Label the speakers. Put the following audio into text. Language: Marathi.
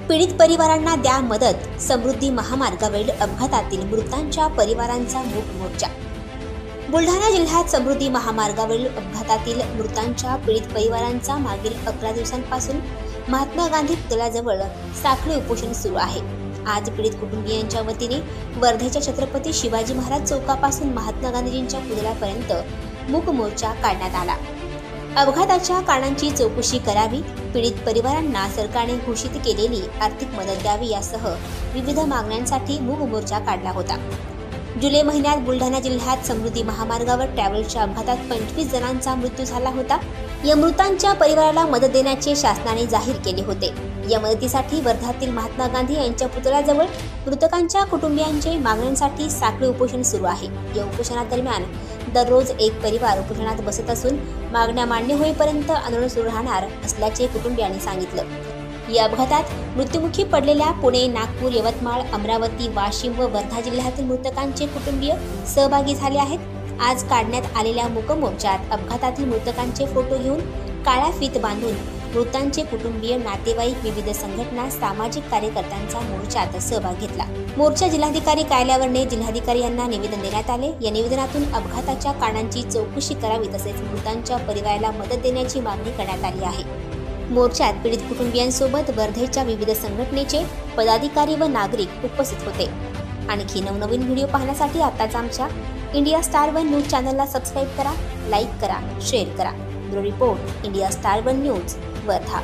Speaker 1: पीडित परिवारांना द्या मदत, समृद्धी महामार्गावरील अपघातातील मृतांच्या परिवारांचा मूक मोर्चा। बुलढाणा जिल्ह्यात समृद्धी महामार्गावरील अपघातातील मृतांच्या पीडित परिवारांचा मागील 11 दिवसांपासून महात्मा गांधी पुतळ्याजवळ साखळी उपोषण सुरू आहे। आज पीडित कुटुंबियांच्या वतीने वर्धेच्या छत्रपती शिवाजी महाराज चौकापासून महात्मा गांधीजींच्या पुतळ्यापर्यंत मूक मोर्चा काढण्यात आला। अपघाताच्या कारणांची चौकशी करावी, पीडित परिवारांना सरकारने घोषित केलेली आर्थिक मदत द्यावी यासह विविध मागण्यांसाठी मूक मोर्चा काढला होता। जुलै महिन्यात बुलढाणा जिल्ह्यात समृद्धी महामार्गावर ट्रॅव्हल्सच्या अपघातात 25 जणांचा मृत्यू झाला होता। या मृतांच्या परिवाराला मदत देण्याचे शासनाने जाहीर केले होते। या मदतीसाठी वर्ध्यातील महात्मा गांधी यांच्या पुतळ्याजवळ मृतकांच्या कुटुंबियांचे मागण्यांसाठी साखळी उपोषण सुरू आहे। या उपोषणादरम्यान दररोज एक परिवार उपोषणात बसत असून मागण्या मान्य होईपर्यंत आंदोलन सुरू राहणार असल्याचे कुटुंबियांनी सांगितलं। या अपघातात मृत्युमुखी पडलेल्या पुणे, नागपूर, यवतमाळ, अमरावती, वाशिम व वर्धा जिल्ह्यातील मृतकांचे कुटुंबीय सहभागी झाले आहेत। आज काढण्यात आलेल्या मूक मोर्चात अपघातातील मृतकांचे फोटो घेऊन काळ्या फीत बांधून मृतांचे कुटुंबीय, नातेवाईक, विविध संघटना, सामाजिक कार्यकर्त्यांचा मोर्चात सहभाग घेतला। मोर्चा जिल्हाधिकारी कार्यालयावरने जिल्हाधिकारी यांना निवेदन देण्यात आले। या निवेदनातून अपघाताच्या कारणांची चौकशी करावी तसेच मृतांच्या परिवाराला मदत देण्याची मागणी करण्यात आली आहे। मोर्चात पीडित कुटुंबियांसोबत वर्धेच्या विविध संघटनेचे पदाधिकारी व नागरिक उपस्थित होते। आणखी नवनवीन व्हिडिओ पाहण्यासाठी आताच आमच्या इंडिया स्टार वन न्यूज चॅनलला सबस्क्राईब करा, लाईक करा, शेअर करा। Bureau report, India star one news, Wardha.